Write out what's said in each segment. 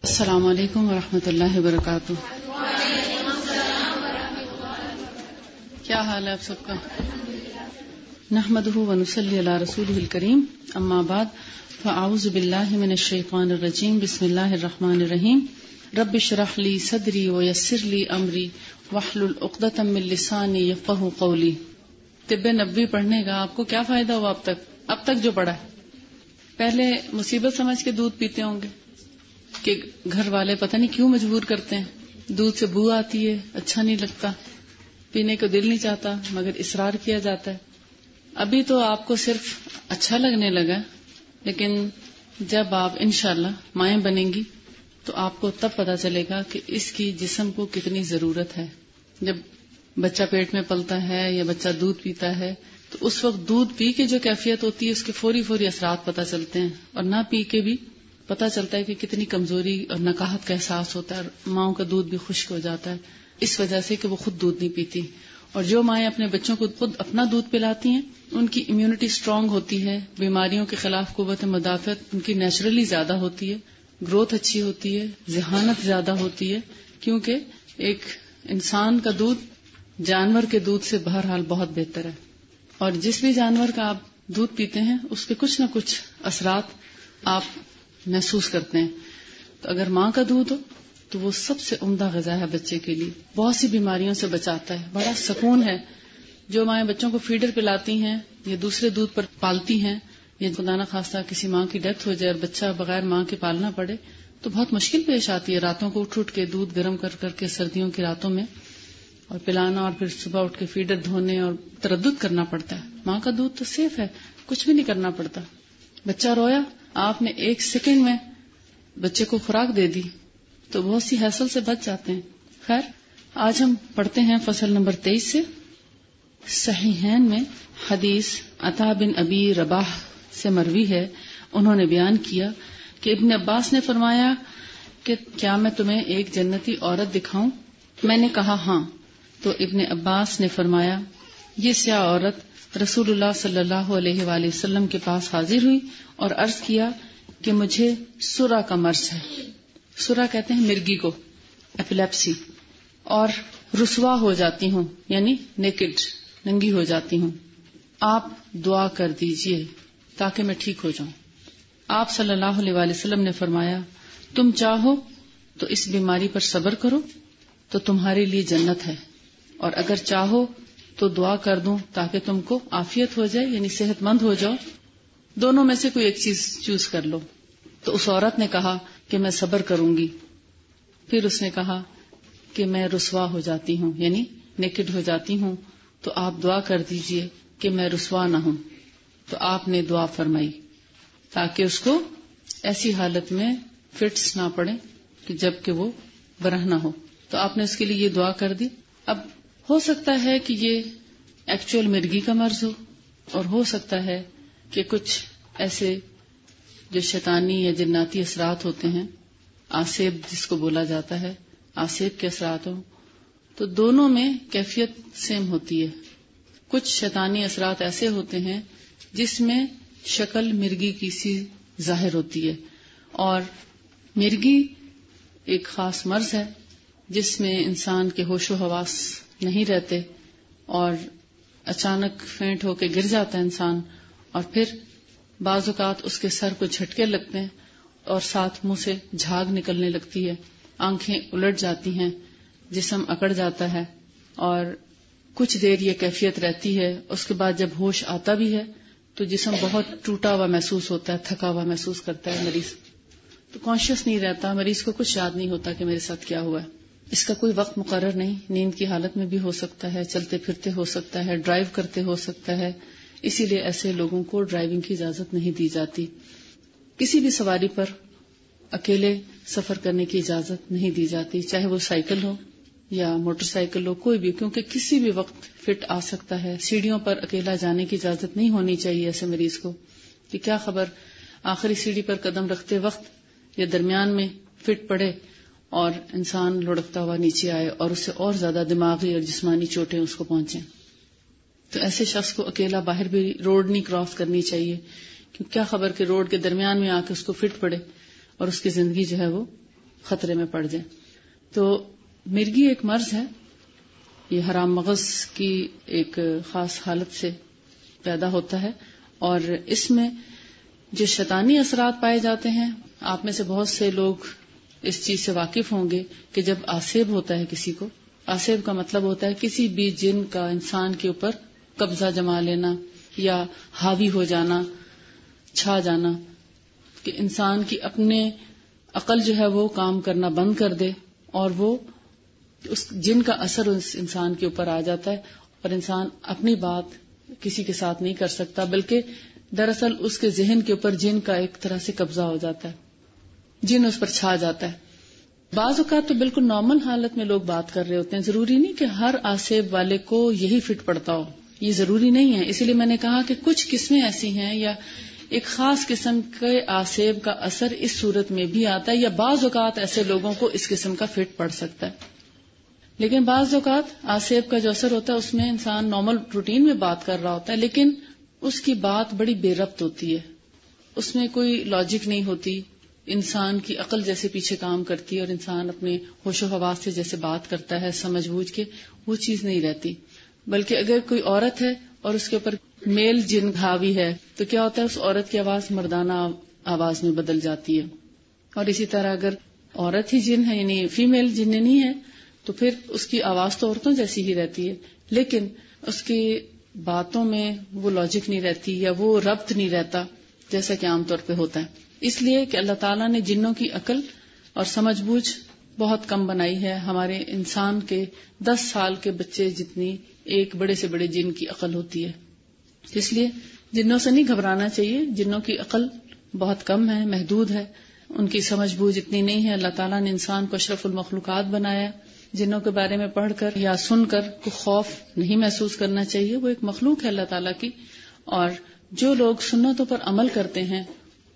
السلام علیکم ورحمۃ اللہ وبرکاتہ. کیا حال ہے آپ سب کا؟ نحمده ونصلی علی رسولہ الکریم. اما بعد فاعوذ باللہ من الشیطان الرجیم. بسم اللہ الرحمن الرحیم. رب اشرح لی صدری ویسر لی امری واحلل عقدۃ من لسانی یفقہوا قولی. طب نبوی پڑھنے کا آپ کو کیا فائدہ ہوا اب تک جو پڑھا ہے؟ پہلے مصیبت سمجھ کے دودھ پیتے ہوں گے کہ گھر والے پتہ نہیں کیوں مجبور کرتے ہیں، دودھ سے بو آتی ہے، اچھا نہیں لگتا، پینے کو دل نہیں چاہتا، مگر اصرار کیا جاتا ہے. ابھی تو آپ کو صرف اچھا لگنے لگا، لیکن جب آپ انشاءاللہ مائیں بنیں گی تو آپ کو تب پتہ چلے گا کہ اس کی جسم کو کتنی ضرورت ہے. جب بچہ پیٹ میں پلتا ہے یا بچہ دودھ پیتا ہے تو اس وقت دودھ پی کے جو کیفیت ہوتی ہے اس کے فوری اثرات پتہ چلتے ہیں، اور نہ پی کے بھی پتہ چلتا ہے کہ کتنی کمزوری اور نکاہت کا احساس ہوتا ہے. ماؤں کا دودھ بھی خشک ہو جاتا ہے اس وجہ سے کہ وہ خود دودھ نہیں پیتی. اور جو مائیں اپنے بچوں کو خود اپنا دودھ پلاتی ہیں ان کی امیونٹی اسٹرانگ ہوتی ہے، بیماریوں کے خلاف قوت مدافعت ان کی نیچرلی زیادہ ہوتی ہے، گروتھ اچھی ہوتی ہے، ذہانت زیادہ ہوتی ہے، کیونکہ ایک انسان کا دودھ جانور کے دودھ سے بہرحال بہت بہتر ہے. اور جس بھی جانور کا آپ دودھ پیتے ہیں اس کے کچھ نہ کچھ اثرات آپ محسوس کرتے ہیں. تو اگر ماں کا دودھ ہو تو وہ سب سے عمدہ غذا ہے بچے کے لیے، بہت سی بیماریوں سے بچاتا ہے. بڑا سکون ہے. جو مائیں بچوں کو فیڈر پلاتی ہیں یا دوسرے دودھ پر پالتی ہیں، یا خدا نہ خواستہ کسی ماں کی ڈیتھ ہو جائے اور بچہ بغیر ماں کے پالنا پڑے تو بہت مشکل پیش آتی ہے. راتوں کو اٹھ کے دودھ گرم کر کے سردیوں کی راتوں میں اور پلانا، اور پھر صبح اٹھ کے فیڈر دھونے اور تردد کرنا پڑتا ہے. ماں کا دودھ تو سیف ہے، کچھ بھی نہیں کرنا پڑتا. بچہ رویا، آپ نے 1 سیکنڈ میں بچے کو خوراک دے دی تو بہت سی ہیسل سے بچ جاتے ہیں. خیر، آج ہم پڑھتے ہیں فصل نمبر 23 سے. صحیحین میں حدیث عطا بن ابی رباح سے مروی ہے. انہوں نے بیان کیا کہ ابن عباس نے فرمایا کہ کیا میں تمہیں ایک جنتی عورت دکھاؤں؟ میں نے کہا ہاں. تو ابن عباس نے فرمایا یہ سیاہ عورت رسول اللہ صلی اللہ علیہ وآلہ وسلم کے پاس حاضر ہوئی اور عرض کیا کہ مجھے سرا کا مرض ہے. سرا کہتے ہیں مرگی کو، ایپیلیپسی، اور رسوا ہو جاتی ہوں، یعنی نیکڈ، ننگی ہو جاتی ہوں. آپ دعا کر دیجئے تاکہ میں ٹھیک ہو جاؤں. آپ صلی اللہ علیہ وآلہ وسلم نے فرمایا تم چاہو تو اس بیماری پر صبر کرو تو تمہارے لیے جنت ہے، اور اگر چاہو تو دعا کر دوں تاکہ تم کو عافیت ہو جائے، یعنی صحت مند ہو جاؤ. دونوں میں سے کوئی ایک چیز چوز کر لو. تو اس عورت نے کہا کہ میں صبر کروں گی. پھر اس نے کہا کہ میں رسوا ہو جاتی ہوں، یعنی نیکڈ ہو جاتی ہوں، تو آپ دعا کر دیجئے کہ میں رسوا نہ ہوں. تو آپ نے دعا فرمائی تاکہ اس کو ایسی حالت میں فٹس نہ پڑے کہ جب کہ وہ برہنہ ہو. تو آپ نے اس کے لیے یہ دعا کر دی. اب ہو سکتا ہے کہ یہ ایکچوئل مرگی کا مرض ہو، اور ہو سکتا ہے کہ کچھ ایسے جو شیطانی یا جناتی اثرات ہوتے ہیں، آسیب جس کو بولا جاتا ہے، آسیب کے اثرات ہوں. تو دونوں میں کیفیت سیم ہوتی ہے. کچھ شیطانی اثرات ایسے ہوتے ہیں جس میں شکل مرگی کی سی ظاہر ہوتی ہے، اور مرگی ایک خاص مرض ہے جس میں انسان کے ہوش و حواس نہیں رہتے اور اچانک فینٹ ہو کے گر جاتا ہے انسان، اور پھر بعض اوقات اس کے سر کو جھٹکے لگتے ہیں اور ساتھ منہ سے جھاگ نکلنے لگتی ہے، آنکھیں الٹ جاتی ہیں، جسم اکڑ جاتا ہے، اور کچھ دیر یہ کیفیت رہتی ہے. اس کے بعد جب ہوش آتا بھی ہے تو جسم بہت ٹوٹا ہوا محسوس ہوتا ہے، تھکا ہوا محسوس کرتا ہے مریض، تو کانشیس نہیں رہتا، مریض کو کچھ یاد نہیں ہوتا کہ میرے ساتھ کیا ہوا ہے. اس کا کوئی وقت مقرر نہیں، نیند کی حالت میں بھی ہو سکتا ہے، چلتے پھرتے ہو سکتا ہے، ڈرائیو کرتے ہو سکتا ہے. اسی لیے ایسے لوگوں کو ڈرائیونگ کی اجازت نہیں دی جاتی. کسی بھی سواری پر اکیلے سفر کرنے کی اجازت نہیں دی جاتی، چاہے وہ سائیکل ہو یا موٹر سائیکل ہو، کوئی بھی، کیونکہ کسی بھی وقت فٹ آ سکتا ہے. سیڑھیوں پر اکیلا جانے کی اجازت نہیں ہونی چاہیے ایسے مریض کو، کہ کیا خبر آخری سیڑھی پر قدم رکھتے وقت یا درمیان میں فٹ پڑے اور انسان لڑکتا ہوا نیچے آئے اور اس سے اور زیادہ دماغی اور جسمانی چوٹیں اس کو پہنچیں. تو ایسے شخص کو اکیلا باہر بھی روڈ نہیں کراس کرنی چاہیے، کیوں کیا خبر کہ روڈ کے درمیان میں آ کے اس کو فٹ پڑے اور اس کی زندگی جو ہے وہ خطرے میں پڑ جائیں. تو مرگی ایک مرض ہے، یہ حرام مغز کی ایک خاص حالت سے پیدا ہوتا ہے، اور اس میں جو شیطانی اثرات پائے جاتے ہیں، آپ میں سے بہت سے لوگ اس چیز سے واقف ہوں گے کہ جب آسیب ہوتا ہے کسی کو، آسیب کا مطلب ہوتا ہے کسی بھی جن کا انسان کے اوپر قبضہ جما لینا یا حاوی ہو جانا، چھا جانا، کہ انسان کی اپنے عقل جو ہے وہ کام کرنا بند کر دے اور وہ اس جن کا اثر اس انسان کے اوپر آ جاتا ہے، اور انسان اپنی بات کسی کے ساتھ نہیں کر سکتا، بلکہ دراصل اس کے ذہن کے اوپر جن کا ایک طرح سے قبضہ ہو جاتا ہے، جن اس پر چھا جاتا ہے. بعض اوقات تو بالکل نارمل حالت میں لوگ بات کر رہے ہوتے ہیں، ضروری نہیں کہ ہر آسیب والے کو یہی فٹ پڑتا ہو، یہ ضروری نہیں ہے. اسی لیے میں نے کہا کہ کچھ قسمیں ایسی ہیں یا ایک خاص قسم کے آسیب کا اثر اس صورت میں بھی آتا ہے، یا بعض اوقات ایسے لوگوں کو اس قسم کا فٹ پڑ سکتا ہے. لیکن بعض اوقات آسیب کا جو اثر ہوتا ہے اس میں انسان نارمل روٹین میں بات کر رہا ہوتا ہے، لیکن اس کی بات بڑی بے ربط ہوتی ہے، اس میں کوئی لاجک نہیں ہوتی، انسان کی عقل جیسے پیچھے کام کرتی ہے اور انسان اپنے ہوش و حواس سے جیسے بات کرتا ہے سمجھ بوجھ کے، وہ چیز نہیں رہتی. بلکہ اگر کوئی عورت ہے اور اس کے اوپر میل جن حاوی ہے تو کیا ہوتا ہے، اس عورت کی آواز مردانہ آواز میں بدل جاتی ہے. اور اسی طرح اگر عورت ہی جن ہے یعنی فیمیل جننی ہے تو پھر اس کی آواز تو عورتوں جیسی ہی رہتی ہے، لیکن اس کی باتوں میں وہ لاجک نہیں رہتی یا وہ ربط نہیں رہتا جیسا کہ عام طور پہ ہوتا ہے. اس لیے کہ اللہ تعالیٰ نے جنوں کی عقل اور سمجھ بوجھ بہت کم بنائی ہے. ہمارے انسان کے 10 سال کے بچے جتنی ایک بڑے سے بڑے جن کی عقل ہوتی ہے. اس لیے جنوں سے نہیں گھبرانا چاہیے، جنوں کی عقل بہت کم ہے، محدود ہے، ان کی سمجھ بوجھ اتنی نہیں ہے. اللہ تعالیٰ نے انسان کو اشرف المخلوقات بنایا. جنوں کے بارے میں پڑھ کر یا سن کر کوئی خوف نہیں محسوس کرنا چاہیے، وہ ایک مخلوق ہے اللہ تعالیٰ کی. اور جو لوگ سنتوں پر عمل کرتے ہیں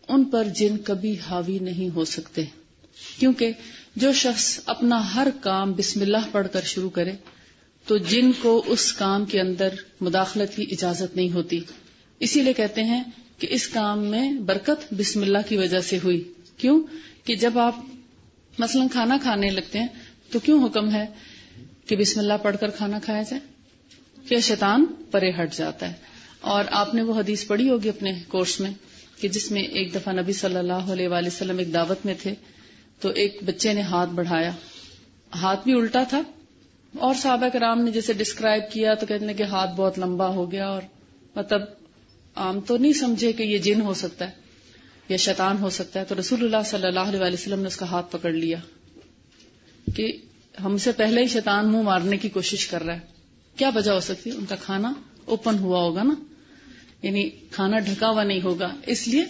ان پر جن کبھی حاوی نہیں ہو سکتے، کیونکہ جو شخص اپنا ہر کام بسم اللہ پڑھ کر شروع کرے تو جن کو اس کام کے اندر مداخلت کی اجازت نہیں ہوتی. اسی لیے کہتے ہیں کہ اس کام میں برکت بسم اللہ کی وجہ سے ہوئی. کیوں کہ جب آپ مثلا کھانا کھانے لگتے ہیں تو کیوں حکم ہے کہ بسم اللہ پڑھ کر کھانا کھایا جائے؟ کہ شیطان پرے ہٹ جاتا ہے. اور آپ نے وہ حدیث پڑھی ہوگی اپنے کورس میں کہ جس میں ایک دفعہ نبی صلی اللہ علیہ وآلہ وسلم ایک دعوت میں تھے تو ایک بچے نے ہاتھ بڑھایا، ہاتھ بھی الٹا تھا، اور صحابہ کرام نے جیسے ڈسکرائب کیا تو کہتے ہیں کہ ہاتھ بہت لمبا ہو گیا، اور مطلب عام تو نہیں سمجھے کہ یہ جن ہو سکتا ہے یا شیطان ہو سکتا ہے. تو رسول اللہ صلی اللہ علیہ وآلہ وسلم نے اس کا ہاتھ پکڑ لیا کہ ہم سے پہلے ہی شیطان منہ مارنے کی کوشش کر رہا ہے. کیا وجہ ہو سکتی ہے؟ ان کا کھانا اوپن ہوا ہوگا نا، یعنی کھانا ڈھکا ہوا نہیں ہوگا، اس لیے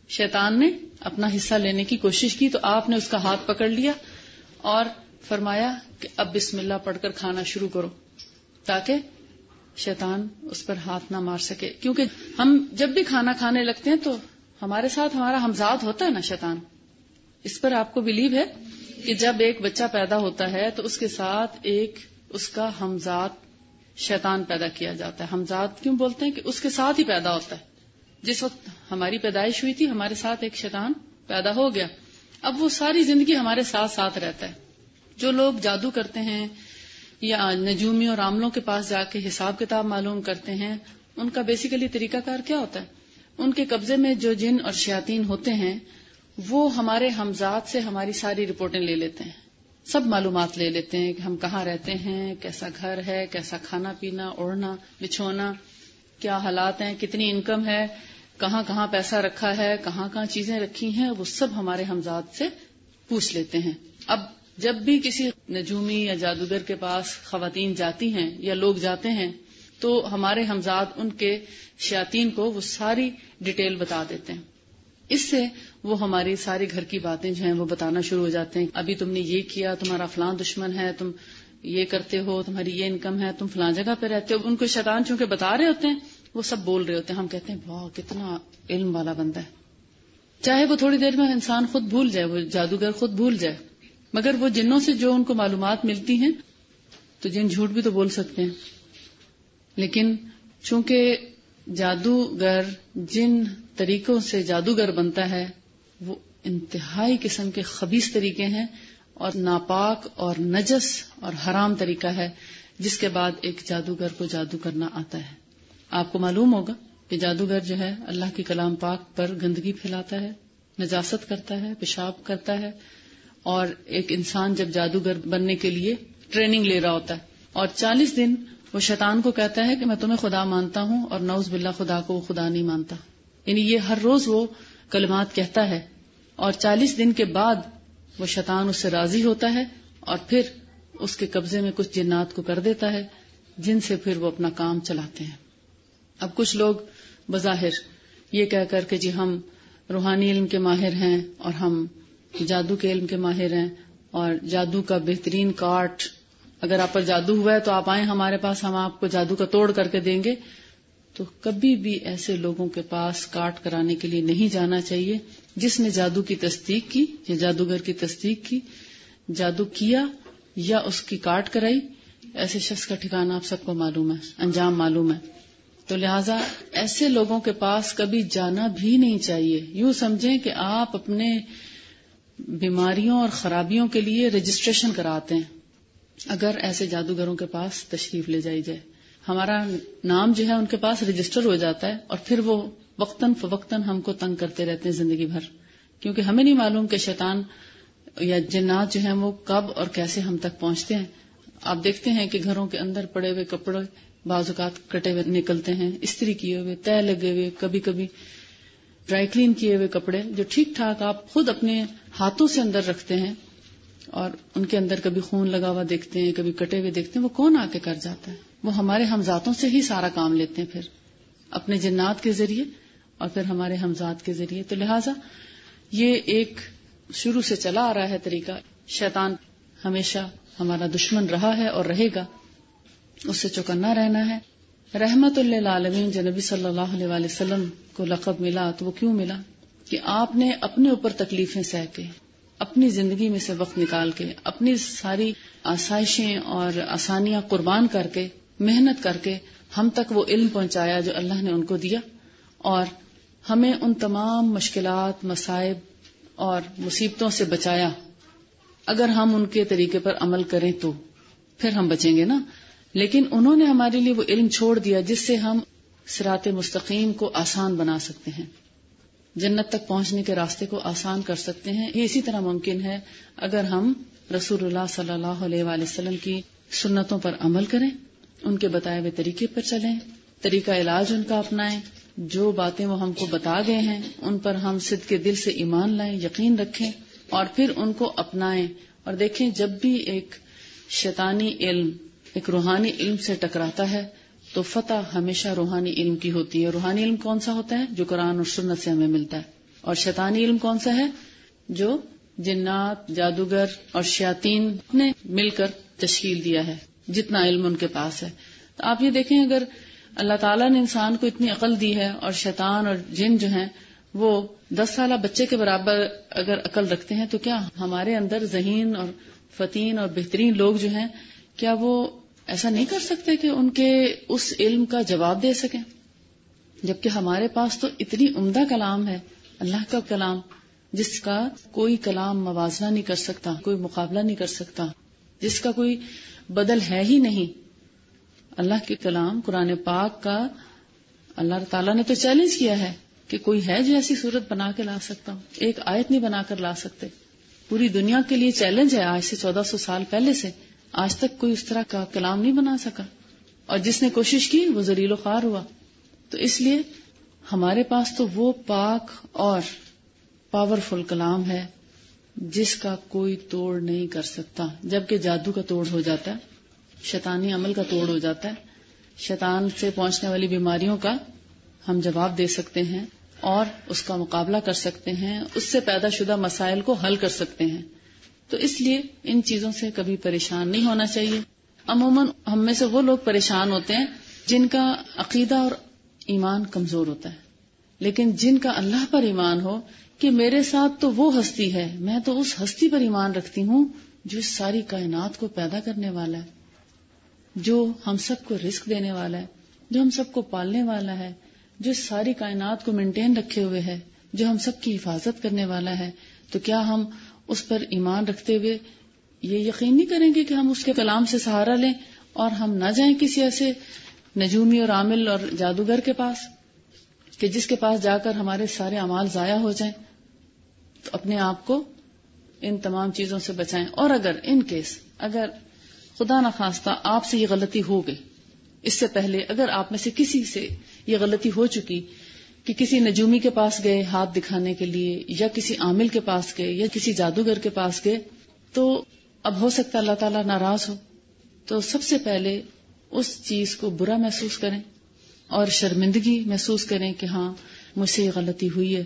شیطان نے اپنا حصہ لینے کی کوشش کی. تو آپ نے اس کا ہاتھ پکڑ لیا اور فرمایا کہ اب بسم اللہ پڑھ کر کھانا شروع کرو تاکہ شیطان اس پر ہاتھ نہ مار سکے. کیونکہ ہم جب بھی کھانا کھانے لگتے ہیں تو ہمارے ساتھ ہمارا ہمزاد ہوتا ہے نا شیطان. اس پر آپ کو بلیو ہے کہ جب ایک بچہ پیدا ہوتا ہے تو اس کے ساتھ ایک اس کا ہمزاد شیطان پیدا کیا جاتا ہے. ہمزاد کیوں بولتے ہیں؟ کہ اس کے ساتھ ہی پیدا ہوتا ہے. جس وقت ہماری پیدائش ہوئی تھی ہمارے ساتھ ایک شیطان پیدا ہو گیا، اب وہ ساری زندگی ہمارے ساتھ ساتھ رہتا ہے. جو لوگ جادو کرتے ہیں یا نجومی اور عاملوں کے پاس جا کے حساب کتاب معلوم کرتے ہیں، ان کا بیسیکلی طریقہ کار کیا ہوتا ہے؟ ان کے قبضے میں جو جن اور شیاطین ہوتے ہیں وہ ہمارے ہمزاد سے ہماری ساری رپورٹیں لے لیتے ہیں، سب معلومات لے لیتے ہیں کہ ہم کہاں رہتے ہیں، کیسا گھر ہے، کیسا کھانا پینا، اوڑھنا بچھونا، کیا حالات ہیں، کتنی انکم ہے، کہاں کہاں پیسہ رکھا ہے، کہاں کہاں چیزیں رکھی ہیں، وہ سب ہمارے ہمزاد سے پوچھ لیتے ہیں. اب جب بھی کسی نجومی یا جادوگر کے پاس خواتین جاتی ہیں یا لوگ جاتے ہیں تو ہمارے ہمزاد ان کے شیاطین کو وہ ساری ڈیٹیل بتا دیتے ہیں. اس سے وہ ہماری ساری گھر کی باتیں جو ہیں وہ بتانا شروع ہو جاتے ہیں. ابھی تم نے یہ کیا، تمہارا فلاں دشمن ہے، تم یہ کرتے ہو، تمہاری یہ انکم ہے، تم فلاں جگہ پہ رہتے ہو. ان کو شیطان چونکہ بتا رہے ہوتے ہیں وہ سب بول رہے ہوتے ہیں. ہم کہتے ہیں واہ کتنا علم والا بندہ ہے. چاہے وہ تھوڑی دیر میں انسان خود بھول جائے، وہ جادوگر خود بھول جائے، مگر وہ جنوں سے جو ان کو معلومات ملتی ہیں تو جن جھوٹ بھی تو بول سکتے ہیں. لیکن چونکہ جادوگر جن طریقوں سے جادوگر بنتا ہے وہ انتہائی قسم کے خبیث طریقے ہیں اور ناپاک اور نجس اور حرام طریقہ ہے جس کے بعد ایک جادوگر کو جادو کرنا آتا ہے. آپ کو معلوم ہوگا کہ جادوگر جو ہے اللہ کی کلام پاک پر گندگی پھیلاتا ہے، نجاست کرتا ہے، پیشاب کرتا ہے، اور ایک انسان جب جادوگر بننے کے لیے ٹریننگ لے رہا ہوتا ہے اور 40 دن وہ شیطان کو کہتا ہے کہ میں تمہیں خدا مانتا ہوں، اور نعوذ باللہ خدا کو وہ خدا نہیں مانتا. یعنی یہ ہر روز وہ کلمات کہتا ہے، اور 40 دن کے بعد وہ شیطان اس سے راضی ہوتا ہے اور پھر اس کے قبضے میں کچھ جنات کو کر دیتا ہے جن سے پھر وہ اپنا کام چلاتے ہیں. اب کچھ لوگ بظاہر یہ کہہ کر کہ جی ہم روحانی علم کے ماہر ہیں اور ہم جادو کے علم کے ماہر ہیں اور جادو کا بہترین کارٹ، اگر آپ پر جادو ہوا ہے تو آپ آئیں ہمارے پاس، ہم آپ کو جادو کا توڑ کر کے دیں گے. تو کبھی بھی ایسے لوگوں کے پاس کارٹ کرانے کے لیے نہیں جانا چاہیے. جس نے جادو کی تصدیق کی یا جادوگر کی تصدیق کی، جادو کیا یا اس کی کارٹ کرائی، ایسے شخص کا ٹھکانہ آپ سب کو معلوم ہے، انجام معلوم ہے. تو لہٰذا ایسے لوگوں کے پاس کبھی جانا بھی نہیں چاہیے. یوں سمجھیں کہ آپ اپنے بیماریوں اور خرابیوں کے لیے رجسٹریشن کراتے ہیں اگر ایسے جادوگروں کے پاس تشریف لے جائی جائے. ہمارا نام جو ہے ان کے پاس رجسٹر ہو جاتا ہے اور پھر وہ وقتاً فوقتاً ہم کو تنگ کرتے رہتے ہیں زندگی بھر، کیونکہ ہمیں نہیں معلوم کہ شیطان یا جنات جو ہیں وہ کب اور کیسے ہم تک پہنچتے ہیں. آپ دیکھتے ہیں کہ گھروں کے اندر پڑے ہوئے کپڑے بعض اوقات کٹے ہوئے نکلتے ہیں، استری کیے ہوئے، تہ لگے ہوئے، کبھی کبھی ڈرائی کلین کیے ہوئے کپڑے جو ٹھیک ٹھاک آپ خود اپنے ہاتھوں سے اندر رکھتے ہیں اور ان کے اندر کبھی خون لگا ہوا دیکھتے ہیں، کبھی کٹے ہوئے دیکھتے ہیں. وہ کون آ کے کر جاتا ہے؟ وہ ہمارے ہمذاتوں سے ہی سارا کام لیتے ہیں، پھر اپنے جنات کے ذریعے اور پھر ہمارے ہمذات کے ذریعے. تو لہٰذا یہ ایک شروع سے چلا آ رہا ہے طریقہ. شیطان ہمیشہ ہمارا دشمن رہا ہے اور رہے گا، اس سے چوکنا رہنا ہے. رحمت للعالمین جو نبی صلی اللہ علیہ وآلہ وسلم کو لقب ملا تو وہ کیوں ملا؟ کہ آپ نے اپنے اوپر تکلیفیں سہ کے، اپنی زندگی میں سے وقت نکال کے، اپنی ساری آسائشیں اور آسانیاں قربان کر کے، محنت کر کے ہم تک وہ علم پہنچایا جو اللہ نے ان کو دیا، اور ہمیں ان تمام مشکلات، مصائب اور مصیبتوں سے بچایا. اگر ہم ان کے طریقے پر عمل کریں تو پھر ہم بچیں گے نا. لیکن انہوں نے ہمارے لیے وہ علم چھوڑ دیا جس سے ہم صراط مستقیم کو آسان بنا سکتے ہیں، جنت تک پہنچنے کے راستے کو آسان کر سکتے ہیں. یہ اسی طرح ممکن ہے اگر ہم رسول اللہ صلی اللہ علیہ وآلہ وسلم کی سنتوں پر عمل کریں، ان کے بتائے ہوئے طریقے پر چلیں، طریقہ علاج ان کا اپنائیں، جو باتیں وہ ہم کو بتا گئے ہیں ان پر ہم صدق کے دل سے ایمان لائیں، یقین رکھیں اور پھر ان کو اپنائیں. اور دیکھیں جب بھی ایک شیطانی علم ایک روحانی علم سے ٹکراتا ہے تو فتح ہمیشہ روحانی علم کی ہوتی ہے. روحانی علم کون سا ہوتا ہے؟ جو قرآن اور سنت سے ہمیں ملتا ہے. اور شیطانی علم کون سا ہے؟ جو جنات، جادوگر اور شیاطین نے مل کر تشکیل دیا ہے، جتنا علم ان کے پاس ہے. تو آپ یہ دیکھیں اگر اللہ تعالیٰ نے انسان کو اتنی عقل دی ہے اور شیطان اور جن جو ہیں وہ 10 سالہ بچے کے برابر اگر عقل رکھتے ہیں تو کیا ہمارے اندر ذہین اور فتین اور بہترین لوگ جو ہیں کیا وہ ایسا نہیں کر سکتے کہ ان کے اس علم کا جواب دے سکیں؟ جبکہ ہمارے پاس تو اتنی عمدہ کلام ہے، اللہ کا کلام، جس کا کوئی کلام موازنہ نہیں کر سکتا، کوئی مقابلہ نہیں کر سکتا، جس کا کوئی بدل ہے ہی نہیں. اللہ کے کلام قرآن پاک کا اللہ تعالیٰ نے تو چیلنج کیا ہے کہ کوئی ہے جو ایسی صورت بنا کے لا سکتا ہو؟ ایک آیت نہیں بنا کر لا سکتے. پوری دنیا کے لیے چیلنج ہے، آج سے 1400 سال پہلے سے آج تک کوئی اس طرح کا کلام نہیں بنا سکا، اور جس نے کوشش کی وہ ذلیل و خوار ہوا. تو اس لیے ہمارے پاس تو وہ پاک اور پاورفل کلام ہے جس کا کوئی توڑ نہیں کر سکتا. جبکہ جادو کا توڑ ہو جاتا ہے، شیطانی عمل کا توڑ ہو جاتا ہے، شیطان سے پہنچنے والی بیماریوں کا ہم جواب دے سکتے ہیں اور اس کا مقابلہ کر سکتے ہیں، اس سے پیدا شدہ مسائل کو حل کر سکتے ہیں. تو اس لیے ان چیزوں سے کبھی پریشان نہیں ہونا چاہیے. عموماً ہم میں سے وہ لوگ پریشان ہوتے ہیں جن کا عقیدہ اور ایمان کمزور ہوتا ہے، لیکن جن کا اللہ پر ایمان ہو کہ میرے ساتھ تو وہ ہستی ہے، میں تو اس ہستی پر ایمان رکھتی ہوں جو اس ساری کائنات کو پیدا کرنے والا ہے، جو ہم سب کو رزق دینے والا ہے، جو ہم سب کو پالنے والا ہے، جو ساری کائنات کو مینٹین رکھے ہوئے ہے، جو ہم سب کی حفاظت کرنے والا ہے، تو کیا ہم اس پر ایمان رکھتے ہوئے یہ یقین نہیں کریں گے کہ ہم اس کے کلام سے سہارا لیں اور ہم نہ جائیں کسی ایسے نجومی اور عامل اور جادوگر کے پاس کہ جس کے پاس جا کر ہمارے سارے اعمال ضائع ہو جائیں؟ تو اپنے آپ کو ان تمام چیزوں سے بچائیں. اور اگر ان کیس اگر خدا نخواستہ آپ سے یہ غلطی ہو گئی، اس سے پہلے اگر آپ میں سے کسی سے یہ غلطی ہو چکی کہ کسی نجومی کے پاس گئے ہاتھ دکھانے کے لیے، یا کسی عامل کے پاس گئے، یا کسی جادوگر کے پاس گئے، تو اب ہو سکتا ہے اللہ تعالیٰ ناراض ہو، تو سب سے پہلے اس چیز کو برا محسوس کریں اور شرمندگی محسوس کریں کہ ہاں مجھ سے یہ غلطی ہوئی ہے.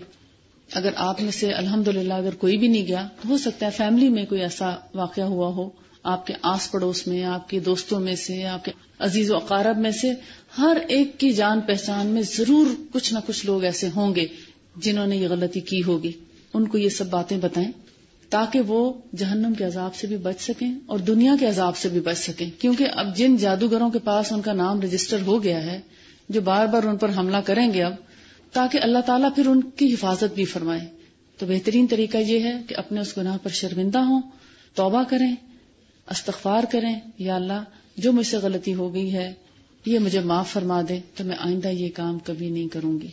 اگر آپ میں سے الحمدللہ اگر کوئی بھی نہیں گیا، تو ہو سکتا ہے فیملی میں کوئی ایسا واقعہ ہوا ہو، آپ کے آس پڑوس میں، آپ کے دوستوں میں سے، آپ کے عزیز و اقارب میں سے، ہر ایک کی جان پہچان میں ضرور کچھ نہ کچھ لوگ ایسے ہوں گے جنہوں نے یہ غلطی کی ہوگی. ان کو یہ سب باتیں بتائیں تاکہ وہ جہنم کے عذاب سے بھی بچ سکیں اور دنیا کے عذاب سے بھی بچ سکیں. کیونکہ اب جن جادوگروں کے پاس ان کا نام رجسٹر ہو گیا ہے، جو بار بار ان پر حملہ کریں گے اب، تاکہ اللہ تعالیٰ پھر ان کی حفاظت بھی فرمائے، تو بہترین طریقہ یہ ہے کہ اپنے اس گناہ پر شرمندہ ہوں، توبہ کریں، استغفار کریں، یا اللہ جو مجھ سے غلطی ہو گئی ہے یہ مجھے معاف فرما دے، تو میں آئندہ یہ کام کبھی نہیں کروں گی.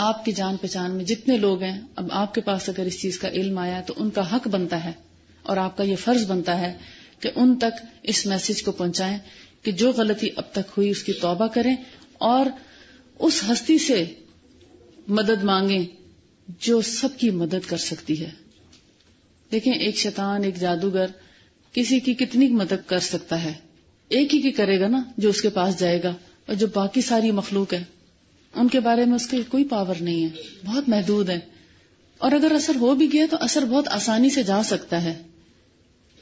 آپ کی جان پہچان میں جتنے لوگ ہیں، اب آپ کے پاس اگر اس چیز کا علم آیا تو ان کا حق بنتا ہے اور آپ کا یہ فرض بنتا ہے کہ ان تک اس میسج کو پہنچائیں کہ جو غلطی اب تک ہوئی اس کی توبہ کریں اور اس ہستی سے مدد مانگیں جو سب کی مدد کر سکتی ہے. دیکھیں، ایک شیطان، ایک جادوگر کسی کی کتنی مدد کر سکتا ہے؟ ایک ہی کی کرے گا نا جو اس کے پاس جائے گا، اور جو باقی ساری مخلوق ہے ان کے بارے میں اس کی کوئی پاور نہیں ہے، بہت محدود ہے. اور اگر اثر ہو بھی گیا تو اثر بہت آسانی سے جا سکتا ہے.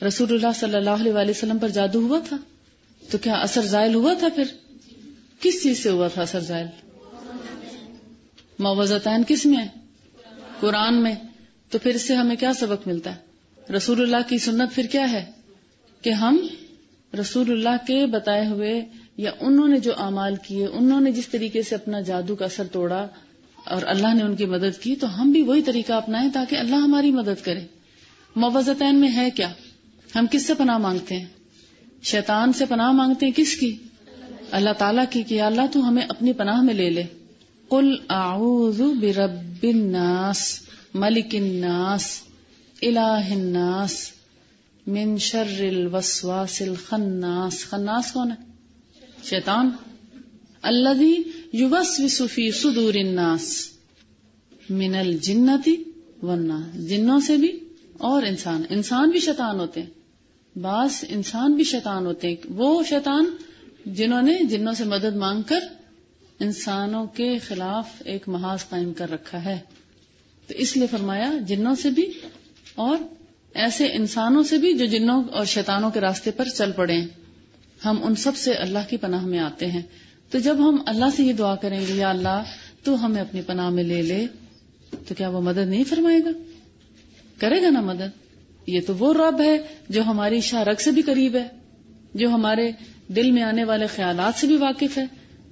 رسول اللہ صلی اللہ علیہ وآلہ وسلم پر جادو ہوا تھا تو کیا اثر زائل ہوا تھا؟ پھر کس چیز سے ہوا تھا اثر زائل؟ معوذتین کس میں؟ قرآن میں. تو پھر اس سے ہمیں کیا سبق ملتا ہے؟ رسول اللہ کی سنت پھر کیا ہے کہ ہم رسول اللہ کے بتائے ہوئے یا انہوں نے جو اعمال کیے، انہوں نے جس طریقے سے اپنا جادو کا اثر توڑا اور اللہ نے ان کی مدد کی، تو ہم بھی وہی طریقہ اپنائیں تاکہ اللہ ہماری مدد کرے. معوذتین میں ہے کیا؟ ہم کس سے پناہ مانگتے ہیں؟ شیطان سے پناہ مانگتے ہیں. کس کی؟ اللہ تعالیٰ کی، کہ اللہ تو ہمیں اپنی پناہ میں لے لے. قل اعوذ برب الناس ملک الناس الہ الناس من شر الوسواس الخناس. خناس کون ہے؟ شیطان. الذی یوسوس فی صدور الناس من الجنۃ والناس. جنوں سے بھی اور انسان بھی شیطان ہوتے ہیں. بعض انسان بھی شیطان ہوتے ہیں. وہ شیطان جنہوں نے جنوں سے مدد مانگ کر انسانوں کے خلاف ایک محاذ قائم کر رکھا ہے. تو اس لیے فرمایا جنوں سے بھی اور ایسے انسانوں سے بھی جو جنوں اور شیطانوں کے راستے پر چل پڑے. ہم ان سب سے اللہ کی پناہ میں آتے ہیں. تو جب ہم اللہ سے یہ دعا کریں گے یا اللہ تو ہمیں اپنی پناہ میں لے لے، تو کیا وہ مدد نہیں فرمائے گا؟ کرے گا نا مدد. یہ تو وہ رب ہے جو ہماری شارک سے بھی قریب ہے، جو ہمارے دل میں آنے والے خیالات سے بھی واقف ہے،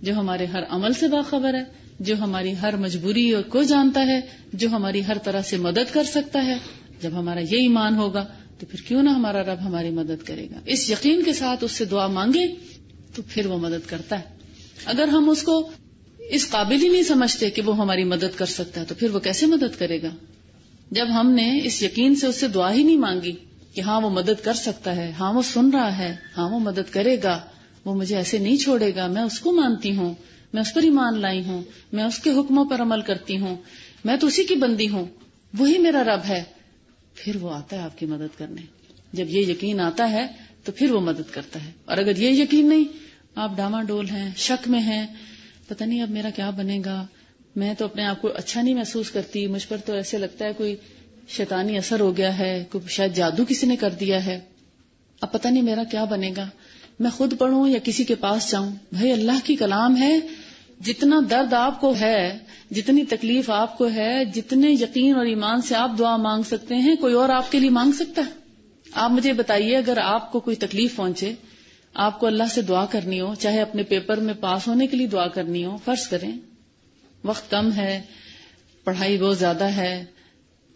جو ہمارے ہر عمل سے باخبر ہے، جو ہماری ہر مجبوری کو جانتا ہے، جو ہماری ہر طرح سے مدد کر سکتا ہے. جب ہمارا یہ ایمان ہوگا تو پھر کیوں نہ ہمارا رب ہماری مدد کرے گا. اس یقین کے ساتھ اس سے دعا مانگے تو پھر وہ مدد کرتا ہے. اگر ہم اس کو اس قابل ہی نہیں سمجھتے کہ وہ ہماری مدد کر سکتا ہے تو پھر وہ کیسے مدد کرے گا؟ جب ہم نے اس یقین سے اس سے دعا ہی نہیں مانگی کہ ہاں وہ مدد کر سکتا ہے، ہاں وہ سن رہا ہے، ہاں وہ مدد کرے گا، وہ مجھے ایسے نہیں چھوڑے گا، میں اس کو مانتی ہوں، میں اس پر ایمان لائی ہوں، میں اس کے حکموں پر عمل کرتی ہوں، میں تو اسی کی بندی ہوں، وہی میرا رب ہے، پھر وہ آتا ہے آپ کی مدد کرنے. جب یہ یقین آتا ہے تو پھر وہ مدد کرتا ہے. اور اگر یہ یقین نہیں، آپ ڈاما ڈول ہیں، شک میں ہیں، پتہ نہیں اب میرا کیا بنے گا، میں تو اپنے آپ کو اچھا نہیں محسوس کرتی، مجھ پر تو ایسے لگتا ہے کوئی شیطانی اثر ہو گیا ہے، کوئی شاید جادو کسی نے کر دیا ہے، اب پتہ نہیں میرا کیا بنے گا، میں خود پڑھوں یا کسی کے پاس جاؤں. بھائی اللہ کی کلام ہے، جتنا درد آپ کو ہے، جتنی تکلیف آپ کو ہے، جتنے یقین اور ایمان سے آپ دعا مانگ سکتے ہیں، کوئی اور آپ کے لیے مانگ سکتا ہے؟ آپ مجھے بتائیے، اگر آپ کو کوئی تکلیف پہنچے، آپ کو اللہ سے دعا کرنی ہو، چاہے اپنے پیپر میں پاس ہونے کے لیے دعا کرنی ہو، فرض کریں وقت کم ہے، پڑھائی بہت زیادہ ہے،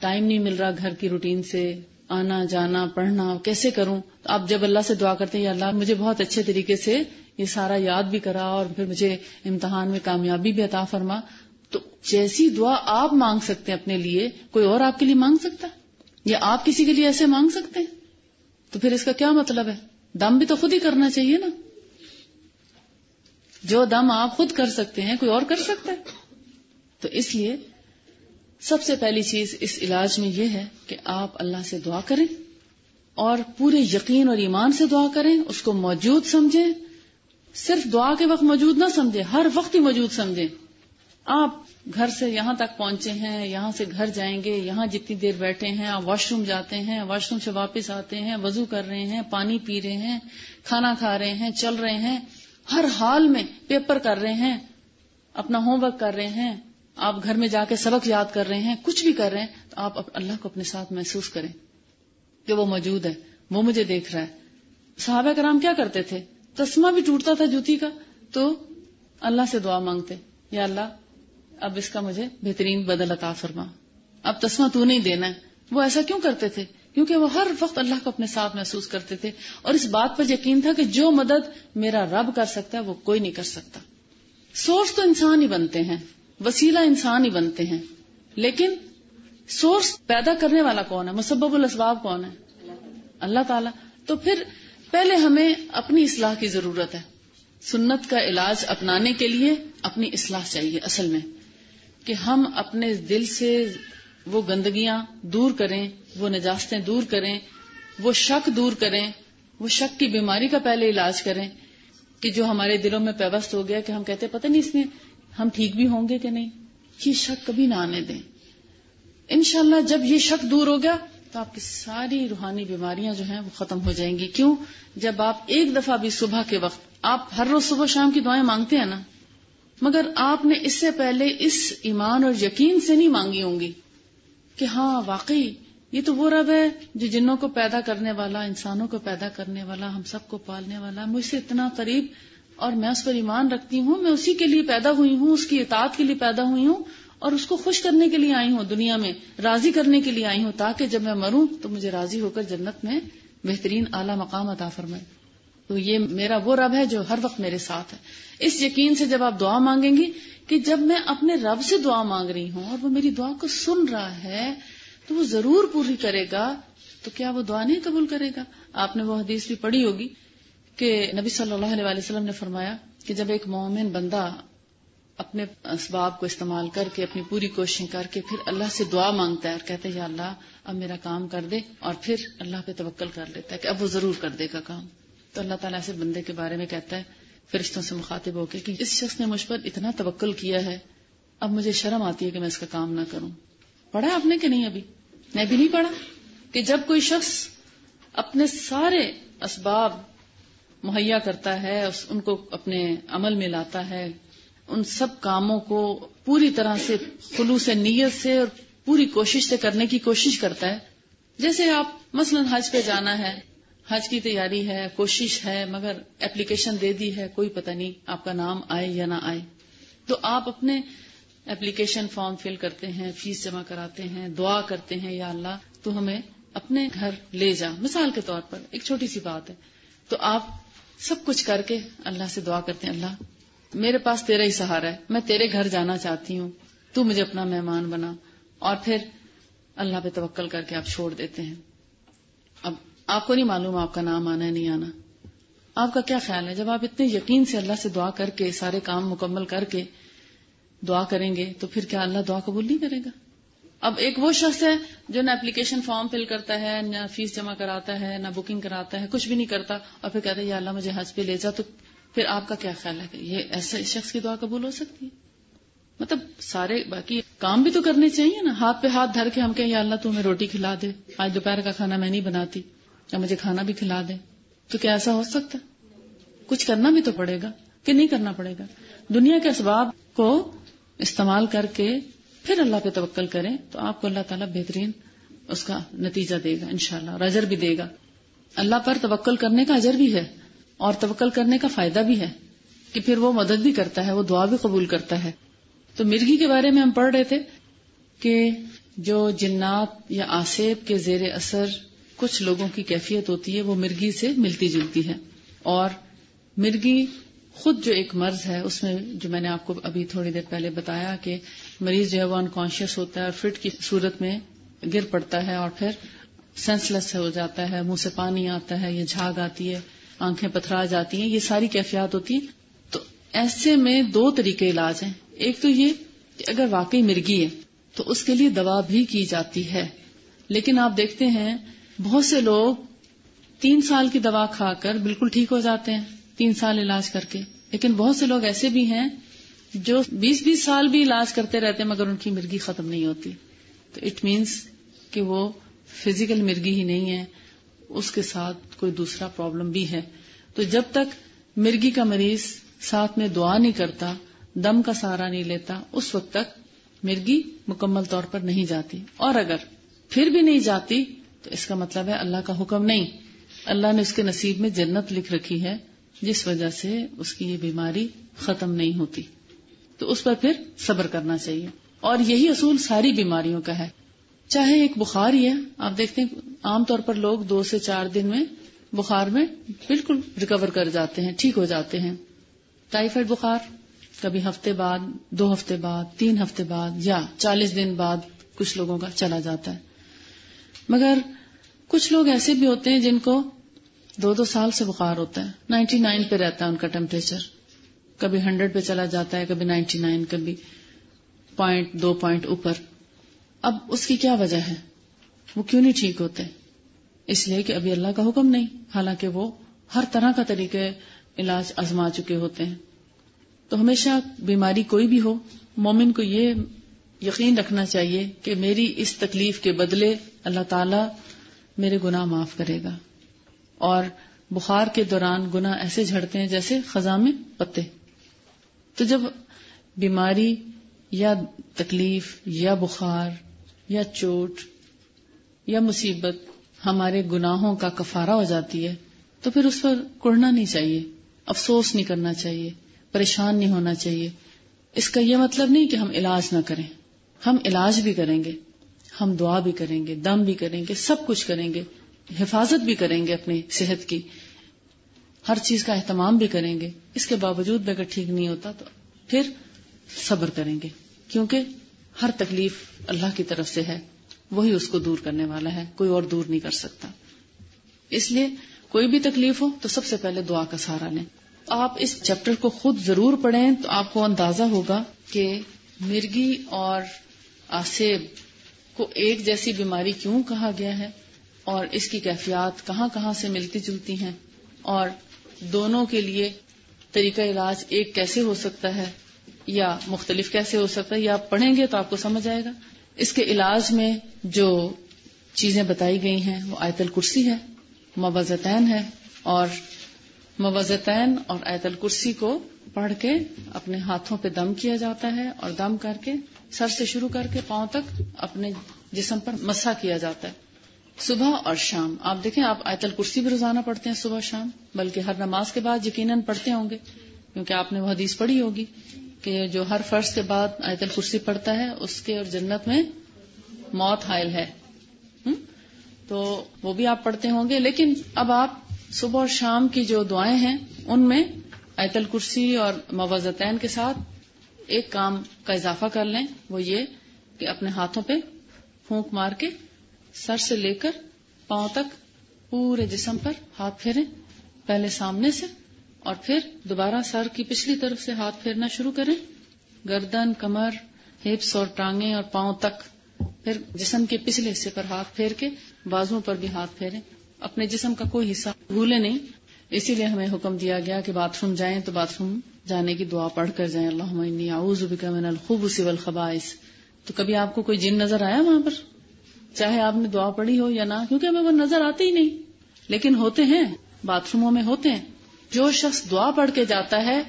ٹائم نہیں مل رہا گھر کی روٹین سے، آنا جانا پڑھنا کیسے کروں؟ تو آپ جب اللہ سے دعا کرتے ہیں یا اللہ مجھے بہت اچھے طریقے سے یہ سارا یاد بھی کرا اور پھر مجھے امتحان میں کامیابی بھی عطا فرما، تو جیسی دعا آپ مانگ سکتے ہیں اپنے لیے کوئی اور آپ کے لیے مانگ سکتا ہے؟ یا آپ کسی کے لیے ایسے مانگ سکتے ہیں؟ تو پھر اس کا کیا مطلب ہے؟ دم بھی تو خود ہی کرنا چاہیے نا. جو دم آپ خود کر سکتے ہیں کوئی اور کر سکتا ہے؟ تو اس لیے سب سے پہلی چیز اس علاج میں یہ ہے کہ آپ اللہ سے دعا کریں اور پورے یقین اور ایمان سے دعا کریں، اس کو موجود سمجھیں. صرف دعا کے وقت موجود نہ سمجھیں، ہر وقت ہی موجود سمجھیں. آپ گھر سے یہاں تک پہنچے ہیں، یہاں سے گھر جائیں گے، یہاں جتنی دیر بیٹھے ہیں، آپ واش روم جاتے ہیں، واش روم سے واپس آتے ہیں، وضو کر رہے ہیں، پانی پی رہے ہیں، کھانا کھا رہے ہیں، چل رہے ہیں، ہر حال میں پیپر کر رہے ہیں، اپنا ہوم ورک کر رہے ہیں، آپ گھر میں جا کے سبق یاد کر رہے ہیں، کچھ بھی کر رہے ہیں، تو آپ اللہ کو اپنے ساتھ محسوس کریں کہ وہ موجود ہے، وہ مجھے دیکھ رہا ہے. صحابہ کرام کیا کرتے تھے؟ تسمہ بھی ٹوٹتا تھا جوتی کا تو اللہ سے دعا مانگتے، یا اللہ اب اس کا مجھے بہترین بدل عطا فرما، اب تسمہ تو نہیں دینا ہے. وہ ایسا کیوں کرتے تھے؟ کیونکہ وہ ہر وقت اللہ کو اپنے ساتھ محسوس کرتے تھے اور اس بات پر یقین تھا کہ جو مدد میرا رب کر سکتا ہے وہ کوئی نہیں کر سکتا. سورس تو انسان ہی بنتے ہیں، وسیلہ انسان ہی بنتے ہیں، لیکن سورس پیدا کرنے والا کون ہے؟ مسبب الاسباب کون ہے؟ اللہ تعالی. تو پھر پہلے ہمیں اپنی اصلاح کی ضرورت ہے. سنت کا علاج اپنانے کے لیے اپنی اصلاح چاہیے اصل میں، کہ ہم اپنے دل سے وہ گندگیاں دور کریں، وہ نجاستیں دور کریں، وہ شک دور کریں، وہ شک کی بیماری کا پہلے علاج کریں کہ جو ہمارے دلوں میں پیوست ہو گیا کہ ہم کہتے ہیں پتہ نہیں اس میں ہم ٹھیک بھی ہوں گے کہ نہیں. یہ شک کبھی نہ آنے دیں. انشاءاللہ جب یہ شک دور ہو گیا تو آپ کی ساری روحانی بیماریاں جو ہیں وہ ختم ہو جائیں گی. کیوں؟ جب آپ ایک دفعہ بھی صبح کے وقت، آپ ہر روز صبح شام کی دعائیں مانگتے ہیں نا، مگر آپ نے اس سے پہلے اس ایمان اور یقین سے نہیں مانگی ہوں گی کہ ہاں واقعی یہ تو وہ رب ہے جو جنوں کو پیدا کرنے والا، انسانوں کو پیدا کرنے والا، ہم سب کو پالنے والا، مجھ سے اتنا قریب اور میں اس پر ایمان رکھتی ہوں، میں اسی کے لیے پیدا ہوئی ہوں، اس کی اطاعت کے لیے پیدا ہوئی ہوں اور اس کو خوش کرنے کے لیے آئی ہوں، دنیا میں راضی کرنے کے لیے آئی ہوں، تاکہ جب میں مروں تو مجھے راضی ہو کر جنت میں بہترین اعلیٰ مقام عطا فرمائے. تو یہ میرا وہ رب ہے جو ہر وقت میرے ساتھ ہے. اس یقین سے جب آپ دعا مانگیں گی کہ جب میں اپنے رب سے دعا مانگ رہی ہوں اور وہ میری دعا کو سن رہا ہے تو وہ ضرور پوری کرے گا، تو کیا وہ دعا نہیں قبول کرے گا؟ آپ نے وہ حدیث بھی پڑھی ہوگی کہ نبی صلی اللہ علیہ وسلم نے فرمایا کہ جب ایک مومن بندہ اپنے اسباب کو استعمال کر کے، اپنی پوری کوششیں کر کے پھر اللہ سے دعا مانگتا ہے اور کہتا ہے یا اللہ اب میرا کام کر دے، اور پھر اللہ پہ توکل کر لیتا ہے کہ اب وہ ضرور کر دے گا کام، تو اللہ تعالیٰ ایسے بندے کے بارے میں کہتا ہے فرشتوں سے مخاطب ہو کے کہ اس شخص نے مجھ پر اتنا توکل کیا ہے، اب مجھے شرم آتی ہے کہ میں اس کا کام نہ کروں. پڑھا آپ نے کہ نہیں؟ ابھی میں بھی نہیں پڑھا کہ جب کوئی شخص اپنے سارے اسباب مہیا کرتا ہے، ان کو اپنے عمل میں لاتا ہے، ان سب کاموں کو پوری طرح سے خلوص نیت سے اور پوری کوشش سے کرنے کی کوشش کرتا ہے. جیسے آپ مثلا حج پہ جانا ہے، حج کی تیاری ہے، کوشش ہے، مگر اپلیکیشن دے دی ہے، کوئی پتہ نہیں آپ کا نام آئے یا نہ آئے، تو آپ اپنے اپلیکیشن فارم فل کرتے ہیں، فیس جمع کراتے ہیں، دعا کرتے ہیں یا اللہ تو ہمیں اپنے گھر لے جا. مثال کے طور پر ایک چھوٹی سی بات ہے، تو آپ سب کچھ کر کے اللہ سے دعا کرتے ہیں اللہ میرے پاس تیرا ہی سہارا ہے، میں تیرے گھر جانا چاہتی ہوں، تو مجھے اپنا مہمان بنا، اور پھر اللہ پہ توکل کر کے آپ چھوڑ دیتے ہیں. اب آپ کو نہیں معلوم آپ کا نام آنا ہے نہیں آنا. آپ کا کیا خیال ہے جب آپ اتنے یقین سے اللہ سے دعا کر کے سارے کام مکمل کر کے دعا کریں گے تو پھر کیا اللہ دعا قبول نہیں کرے گا؟ اب ایک وہ شخص ہے جو نہ اپلیکیشن فارم فل کرتا ہے، نہ فیس جمع کراتا ہے، نہ بکنگ کراتا ہے، کچھ بھی نہیں کرتا، اور پھر کہتا ہے یا اللہ مجھے حج پہ لے جا، تو پھر آپ کا کیا خیال ہے کہ یہ ایسے شخص کی دعا قبول ہو سکتی ہے؟ مطلب سارے باقی کام بھی تو کرنے چاہیے نا. ہاتھ پہ ہاتھ دھر کے ہم کہیں یا اللہ تو ہمیں روٹی کھلا دے، آج دوپہر کا کھانا میں نہیں بناتی، یا مجھے کھانا بھی کھلا دے، تو کیا ایسا ہو سکتا؟ کچھ کرنا بھی تو پڑے گا کہ نہیں کرنا پڑے گا. دنیا کے اسباب کو استعمال کر کے پھر اللہ پہ توکل کریں تو آپ کو اللہ تعالیٰ بہترین اس کا نتیجہ دے گا انشاءاللہ، اور اجر بھی دے گا. اللہ پر توکل کرنے کا اجر بھی ہے اور توکل کرنے کا فائدہ بھی ہے کہ پھر وہ مدد بھی کرتا ہے، وہ دعا بھی قبول کرتا ہے. تو مرغی کے بارے میں ہم پڑھ رہے تھے کہ جو جنات یا آسیب کے زیر اثر کچھ لوگوں کی کیفیت ہوتی ہے وہ مرگی سے ملتی جلتی ہے، اور مرگی خود جو ایک مرض ہے، اس میں جو میں نے آپ کو ابھی تھوڑی دیر پہلے بتایا کہ مریض جو ہے وہ انکانشیس ہوتا ہے اور فٹ کی صورت میں گر پڑتا ہے اور پھر سینس لیس ہو جاتا ہے، منہ سے پانی آتا ہے یا جھاگ آتی ہے، آنکھیں پتھرا جاتی ہیں، یہ ساری کیفیات ہوتی ہیں. تو ایسے میں دو طریقے علاج ہیں. ایک تو یہ کہ اگر واقعی مرگی ہے تو اس کے لیے دوا بھی کی جاتی ہے، لیکن آپ دیکھتے ہیں بہت سے لوگ 3 سال کی دوا کھا کر بالکل ٹھیک ہو جاتے ہیں، 3 سال علاج کر کے. لیکن بہت سے لوگ ایسے بھی ہیں جو 20 سال بھی علاج کرتے رہتے ہیں مگر ان کی مرگی ختم نہیں ہوتی. تو اٹ مینس کہ وہ فزیکل مرگی ہی نہیں ہے، اس کے ساتھ کوئی دوسرا پرابلم بھی ہے. تو جب تک مرگی کا مریض ساتھ میں دعا نہیں کرتا، دم کا سہارا نہیں لیتا، اس وقت تک مرگی مکمل طور پر نہیں جاتی. اور اگر پھر بھی نہیں جاتی تو اس کا مطلب ہے اللہ کا حکم نہیں، اللہ نے اس کے نصیب میں جنت لکھ رکھی ہے جس وجہ سے اس کی یہ بیماری ختم نہیں ہوتی. تو اس پر پھر صبر کرنا چاہیے. اور یہی اصول ساری بیماریوں کا ہے، چاہے ایک بخار ہی ہے. آپ دیکھتے ہیں عام طور پر لوگ 2 سے 4 دن میں بخار میں بالکل ریکور کر جاتے ہیں، ٹھیک ہو جاتے ہیں. ٹائیفائڈ بخار کبھی ہفتے بعد، 2 ہفتے بعد، 3 ہفتے بعد یا 40 دن بعد کچھ لوگوں کا چلا جاتا ہے. مگر کچھ لوگ ایسے بھی ہوتے ہیں جن کو 2 سال سے بخار ہوتا ہے، 99 پہ رہتا ہے ان کا ٹیمپریچر، کبھی 100 پہ چلا جاتا ہے، کبھی 99، کبھی 2 پوائنٹ اوپر. اب اس کی کیا وجہ ہے؟ وہ کیوں نہیں ٹھیک ہوتے؟ اس لیے کہ ابھی اللہ کا حکم نہیں، حالانکہ وہ ہر طرح کا طریقہ علاج آزما چکے ہوتے ہیں. تو ہمیشہ بیماری کوئی بھی ہو، مومن کو یہ یقین رکھنا چاہیے کہ میری اس تکلیف کے بدلے اللہ تعالی میرے گناہ معاف کرے گا. اور بخار کے دوران گناہ ایسے جھڑتے ہیں جیسے خزاں میں پتے. تو جب بیماری یا تکلیف یا بخار یا چوٹ یا مصیبت ہمارے گناہوں کا کفارہ ہو جاتی ہے تو پھر اس پر کڑنا نہیں چاہیے، افسوس نہیں کرنا چاہیے، پریشان نہیں ہونا چاہیے. اس کا یہ مطلب نہیں کہ ہم علاج نہ کریں، ہم علاج بھی کریں گے، ہم دعا بھی کریں گے، دم بھی کریں گے، سب کچھ کریں گے، حفاظت بھی کریں گے اپنی صحت کی، ہر چیز کا اہتمام بھی کریں گے. اس کے باوجود بھی اگر ٹھیک نہیں ہوتا تو پھر صبر کریں گے، کیونکہ ہر تکلیف اللہ کی طرف سے ہے، وہی اس کو دور کرنے والا ہے، کوئی اور دور نہیں کر سکتا. اس لیے کوئی بھی تکلیف ہو تو سب سے پہلے دعا کا سہارا لیں. آپ اس چیپٹر کو خود ضرور پڑھیں تو آپ کو اندازہ ہوگا کہ مرگی اور آسیب کو ایک جیسی بیماری کیوں کہا گیا ہے اور اس کی کیفیات کہاں کہاں سے ملتی جلتی ہیں، اور دونوں کے لیے طریقہ علاج ایک کیسے ہو سکتا ہے یا مختلف کیسے ہو سکتا ہے. یہ آپ پڑھیں گے تو آپ کو سمجھ آئے گا. اس کے علاج میں جو چیزیں بتائی گئی ہیں وہ آیت الکرسی ہے، موعظتین ہے، اور موعظتین اور آیت الکرسی کو پڑھ کے اپنے ہاتھوں پہ دم کیا جاتا ہے، اور دم کر کے سر سے شروع کر کے پاؤں تک اپنے جسم پر مسح کیا جاتا ہے صبح اور شام. آپ دیکھیں، آپ آیت الکرسی بھی روزانہ پڑھتے ہیں صبح شام، بلکہ ہر نماز کے بعد یقیناً پڑھتے ہوں گے، کیونکہ آپ نے وہ حدیث پڑھی ہوگی کہ جو ہر فرض کے بعد آیت الکرسی پڑھتا ہے اس کے اور جنت میں موت حائل ہے. تو وہ بھی آپ پڑھتے ہوں گے. لیکن اب آپ صبح اور شام کی جو دعائیں ہیں ان میں آیت الکرسی اور موعظتین کے ساتھ ایک کام کا اضافہ کر لیں، وہ یہ کہ اپنے ہاتھوں پہ پھونک مار کے سر سے لے کر پاؤں تک پورے جسم پر ہاتھ پھیریں، پہلے سامنے سے اور پھر دوبارہ سر کی پچھلی طرف سے ہاتھ پھیرنا شروع کریں، گردن، کمر، ہپس اور ٹانگیں اور پاؤں تک. پھر جسم کے پچھلے حصے پر ہاتھ پھیر کے بازوؤں پر بھی ہاتھ پھیریں. اپنے جسم کا کوئی حصہ بھولے نہیں. اسی لیے ہمیں حکم دیا گیا کہ باتھ روم جائیں تو باتھ روم جانے کی دعا پڑھ کر جائیں، اللہم انی اعوذ بک من الخبث والخبائث. تو کبھی آپ کو کوئی جن نظر آیا وہاں پر؟ چاہے آپ نے دعا پڑھی ہو یا نہ، کیونکہ ہمیں وہ نظر آتے ہی نہیں، لیکن ہوتے ہیں، باتھ روموں میں ہوتے ہیں. جو شخص دعا پڑھ کے جاتا ہے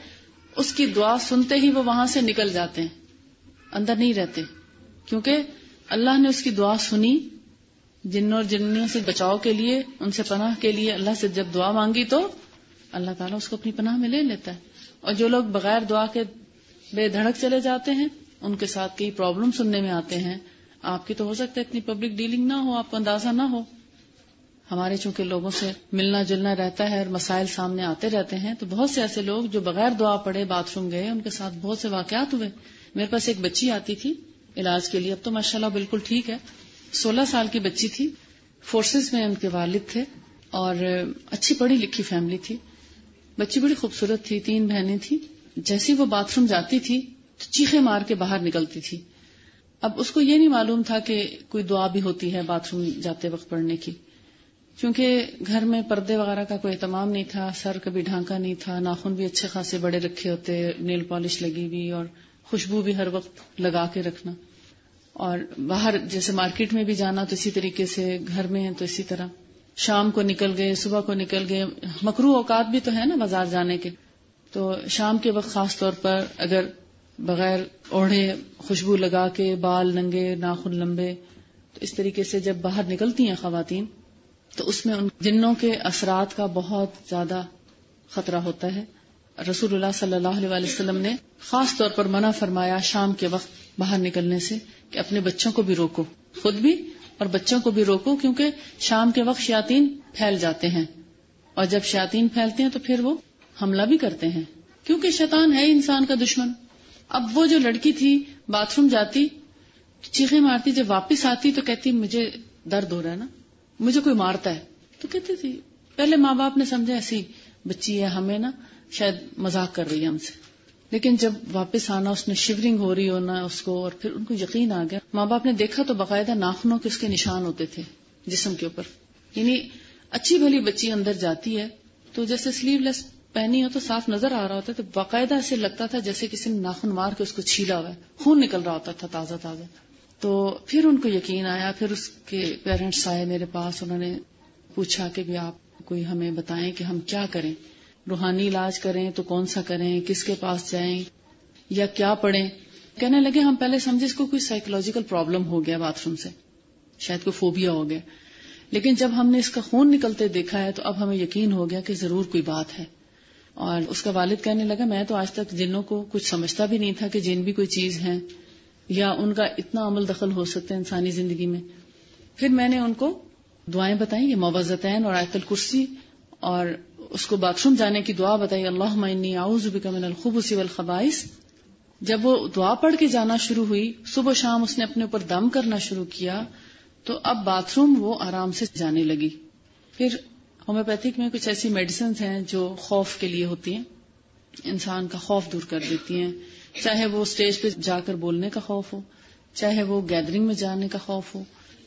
اس کی دعا سنتے ہی وہ وہاں سے نکل جاتے ہیں، اندر نہیں رہتے، کیونکہ اللہ نے اس کی دعا سنی. جنوں اور جنیوں سے بچاؤ کے لیے، ان سے پناہ کے لیے اللہ سے جب دعا مانگی تو اللہ تعالیٰ اس کو اپنی پناہ میں لے لیتا ہے. اور جو لوگ بغیر دعا کے بے دھڑک چلے جاتے ہیں ان کے ساتھ کئی پرابلم سننے میں آتے ہیں. آپ کی تو ہو سکتا ہے اتنی پبلک ڈیلنگ نہ ہو، آپ کو اندازہ نہ ہو. ہمارے چونکہ لوگوں سے ملنا جلنا رہتا ہے اور مسائل سامنے آتے رہتے ہیں، تو بہت سے ایسے لوگ جو بغیر دعا پڑے باتھ روم گئے، ان کے ساتھ بہت سے واقعات ہوئے. میرے پاس ایک بچی آتی تھی علاج کے لیے، اب تو ماشاءاللہ بالکل ٹھیک ہے. 16 سال کی بچی تھی، فورسز میں ان کے والد تھے اور اچھی پڑھی لکھی فیملی تھی. بچی بڑی خوبصورت تھی، 3 بہنیں تھیں. جیسی وہ باتھ روم جاتی تھی تو چیخیں مار کے باہر نکلتی تھی. اب اس کو یہ نہیں معلوم تھا کہ کوئی دعا بھی ہوتی ہے باتھ روم جاتے وقت پڑھنے کی، کیونکہ گھر میں پردے وغیرہ کا کوئی اہتمام نہیں تھا، سر کبھی ڈھانکا نہیں تھا، ناخن بھی اچھے خاصے بڑے رکھے ہوتے، نیل پالش لگی ہوئی اور خوشبو بھی ہر وقت لگا کے رکھنا. اور باہر جیسے مارکیٹ میں بھی جانا تو اسی طریقے سے، گھر میں تو اسی طرح. شام کو نکل گئے، صبح کو نکل گئے، مکروہ اوقات بھی تو ہے نا بازار جانے کے. تو شام کے وقت خاص طور پر اگر بغیر اوڑھے خوشبو لگا کے بال ننگے ناخن لمبے، تو اس طریقے سے جب باہر نکلتی ہیں خواتین تو اس میں ان جنوں کے اثرات کا بہت زیادہ خطرہ ہوتا ہے. رسول اللہ صلی اللہ علیہ وسلم نے خاص طور پر منع فرمایا شام کے وقت باہر نکلنے سے کہ اپنے بچوں کو بھی روکو، خود بھی اور بچوں کو بھی روکو، کیونکہ شام کے وقت شیاطین پھیل جاتے ہیں اور جب شیاطین پھیلتے ہیں تو پھر وہ حملہ بھی کرتے ہیں، کیونکہ شیطان ہے انسان کا دشمن. اب وہ جو لڑکی تھی باتھ روم جاتی چیخیں مارتی، جب واپس آتی تو کہتی مجھے درد ہو رہا ہے نا، مجھے کوئی مارتا ہے. تو کہتی تھی پہلے ماں باپ نے سمجھا ایسی بچی ہے، ہمیں نا شاید مذاق کر رہی ہے ہم سے، لیکن جب واپس آنا اس نے شیورنگ ہو رہی ہونا اس کو، اور پھر ان کو یقین آ گیا. ماں باپ نے دیکھا تو باقاعدہ ناخنوں کے اس کے نشان ہوتے تھے جسم کے اوپر. یعنی اچھی بھلی بچی اندر جاتی ہے تو جیسے سلیو لیس پہنی ہو تو صاف نظر آ رہا ہوتا ہے، تو باقاعدہ ایسے لگتا تھا جیسے کسی نے ناخن مار کے اس کو چھیلا ہوا ہے، خون نکل رہا ہوتا تھا تازہ تازہ. تو پھر ان کو یقین آیا، پھر اس کے پیرنٹس آئے میرے پاس، انہوں نے پوچھا کہ بھی آپ کوئی ہمیں بتائیں کہ ہم کیا کریں، روحانی علاج کریں تو کون سا کریں، کس کے پاس جائیں یا کیا پڑھیں. کہنے لگے ہم پہلے سمجھے اس کو کوئی سائیکولوجیکل پرابلم ہو گیا باتھ روم سے، شاید کوئی فوبیا ہو گیا، لیکن جب ہم نے اس کا خون نکلتے دیکھا ہے تو اب ہمیں یقین ہو گیا کہ ضرور کوئی بات ہے. اور اس کا والد کہنے لگا میں تو آج تک جنوں کو کچھ سمجھتا بھی نہیں تھا کہ جن بھی کوئی چیز ہیں یا ان کا اتنا عمل دخل ہو سکتا ہے انسانی زندگی میں. پھر میں نے ان کو دعائیں بتائیں، یہ معوذتین اور آیت الکرسی، اور اس کو باتھ روم جانے کی دعا بتائی، اللہم انی اعوذ بک من الخبث والخبائث. جب وہ دعا پڑھ کے جانا شروع ہوئی، صبح و شام اس نے اپنے اوپر دم کرنا شروع کیا، تو اب باتھ روم وہ آرام سے جانے لگی. پھر ہومیوپیتھک میں کچھ ایسی میڈیسنز ہیں جو خوف کے لیے ہوتی ہیں، انسان کا خوف دور کر دیتی ہیں، چاہے وہ اسٹیج پہ جا کر بولنے کا خوف ہو، چاہے وہ گیدرنگ میں جانے کا خوف ہو،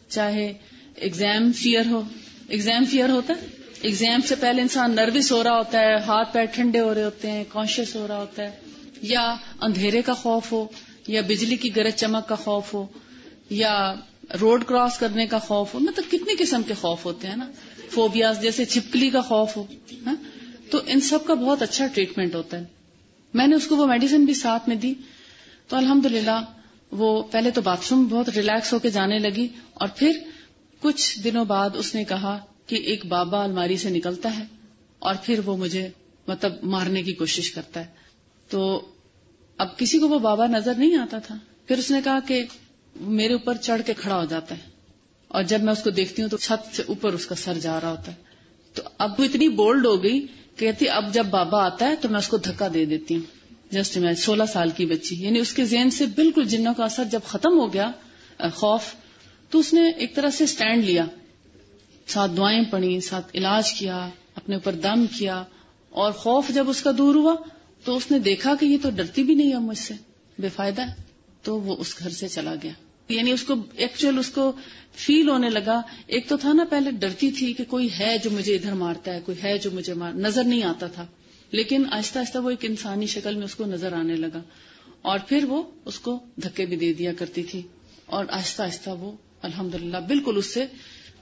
چاہے ایگزام فیئر ہو. ایگزام فیئر ہوتا ہے، ایگزام سے پہلے انسان نروس ہو رہا ہوتا ہے، ہاتھ پیر ٹھنڈے ہو رہے ہوتے ہیں، کانشیس ہو رہا ہوتا ہے، یا اندھیرے کا خوف ہو، یا بجلی کی گرج چمک کا خوف ہو، یا روڈ کراس کرنے کا خوف ہو. مطلب کتنی قسم کے خوف ہوتے ہیں نا، فوبیاز جیسے چھپکلی کا خوف ہو. تو ان سب کا بہت اچھا ٹریٹمنٹ ہوتا ہے. میں نے اس کو وہ میڈیسن بھی ساتھ میں دی، تو الحمدللہ وہ پہلے تو باتھ روم بہت ریلیکس ہو کے جانے لگی، اور پھر کچھ دنوں بعد اس نے کہا کہ ایک بابا الماری سے نکلتا ہے اور پھر وہ مجھے مطلب مارنے کی کوشش کرتا ہے. تو اب کسی کو وہ بابا نظر نہیں آتا تھا. پھر اس نے کہا کہ میرے اوپر چڑھ کے کھڑا ہو جاتا ہے، اور جب میں اس کو دیکھتی ہوں تو چھت سے اوپر اس کا سر جا رہا ہوتا ہے. تو اب وہ اتنی بولڈ ہو گئی، کہتی اب جب بابا آتا ہے تو میں اس کو دھکا دے دیتی ہوں. جسٹ میں 16 سال کی بچی، یعنی اس کے ذہن سے بالکل جنوں کا اثر جب ختم ہو گیا، خوف، تو اس نے ایک طرح سے سٹینڈ لیا، ساتھ دعائیں پڑھی، ساتھ علاج کیا، اپنے اوپر دم کیا، اور خوف جب اس کا دور ہوا تو اس نے دیکھا کہ یہ تو ڈرتی بھی نہیں ہے مجھ سے، بے فائدہ ہے. تو وہ اس گھر سے چلا گیا. یعنی اس کو ایکچوئل اس کو فیل ہونے لگا. ایک تو تھا نا پہلے ڈرتی تھی کہ کوئی ہے جو مجھے ادھر مارتا ہے، کوئی ہے جو مجھے نظر نہیں آتا تھا، لیکن آہستہ آہستہ وہ ایک انسانی شکل میں اس کو نظر آنے لگا، اور پھر وہ اس کو دھکے بھی دے دیا کرتی تھی، اور آہستہ آہستہ وہ الحمدللہ بالکل اس سے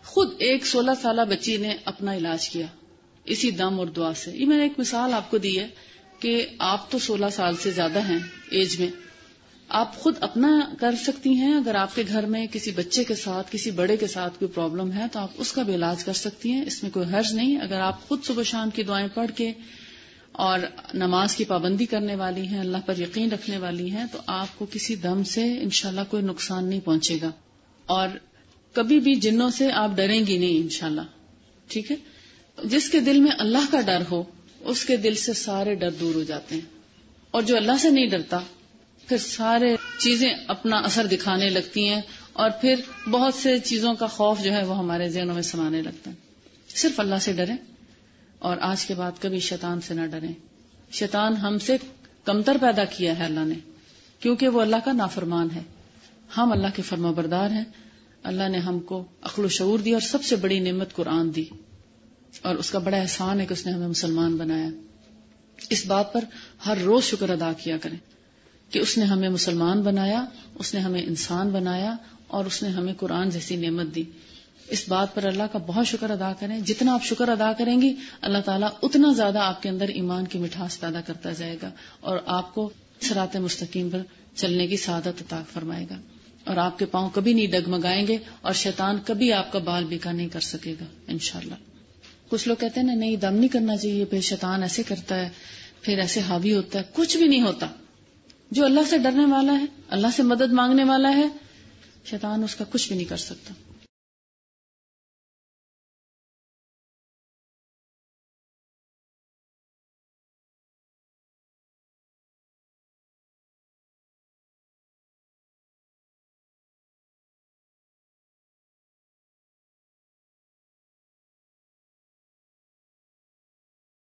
خود ایک 16 سالہ بچی نے اپنا علاج کیا اسی دم اور دعا سے. یہ میں نے ایک مثال آپ کو دی ہے کہ آپ تو 16 سال سے زیادہ ہیں ایج میں، آپ خود اپنا کر سکتی ہیں. اگر آپ کے گھر میں کسی بچے کے ساتھ، کسی بڑے کے ساتھ کوئی پرابلم ہے تو آپ اس کا بھی علاج کر سکتی ہیں، اس میں کوئی حرج نہیں. اگر آپ خود صبح شام کی دعائیں پڑھ کے اور نماز کی پابندی کرنے والی ہیں، اللہ پر یقین رکھنے والی ہیں، تو آپ کو کسی دم سے انشاءاللہ کوئی نقصان نہیں پہنچے گا. اور کبھی بھی جنوں سے آپ ڈریں گی نہیں انشاءاللہ. ٹھیک ہے. جس کے دل میں اللہ کا ڈر ہو اس کے دل سے سارے ڈر دور ہو جاتے ہیں. اور جو اللہ سے نہیں ڈرتا پھر سارے چیزیں اپنا اثر دکھانے لگتی ہیں اور پھر بہت سے چیزوں کا خوف جو ہے وہ ہمارے ذہنوں میں سمانے لگتا ہے. صرف اللہ سے ڈریں اور آج کے بعد کبھی شیطان سے نہ ڈریں. شیطان ہم سے کمتر پیدا کیا ہے اللہ نے، کیونکہ وہ اللہ کا نافرمان ہے. ہم اللہ کے فرمانبردار ہیں. اللہ نے ہم کو عقل و شعور دی اور سب سے بڑی نعمت قرآن دی، اور اس کا بڑا احسان ہے کہ اس نے ہمیں مسلمان بنایا. اس بات پر ہر روز شکر ادا کیا کریں کہ اس نے ہمیں مسلمان بنایا، اس نے ہمیں انسان بنایا اور اس نے ہمیں قرآن جیسی نعمت دی. اس بات پر اللہ کا بہت شکر ادا کریں. جتنا آپ شکر ادا کریں گی اللہ تعالیٰ اتنا زیادہ آپ کے اندر ایمان کی مٹھاس پیدا کرتا جائے گا اور آپ کو صراط مستقیم پر چلنے کی سعادت عطا فرمائے گا، اور آپ کے پاؤں کبھی نہیں ڈگمگائیں گے اور شیطان کبھی آپ کا بال بیکا نہیں کر سکے گا انشاءاللہ. کچھ لوگ کہتے ہیں نا نہیں دم نہیں کرنا چاہیے، پھر شیطان ایسے کرتا ہے، پھر ایسے حاوی ہوتا ہے. کچھ بھی نہیں ہوتا. جو اللہ سے ڈرنے والا ہے، اللہ سے مدد مانگنے والا ہے، شیطان اس کا کچھ بھی نہیں کر سکتا.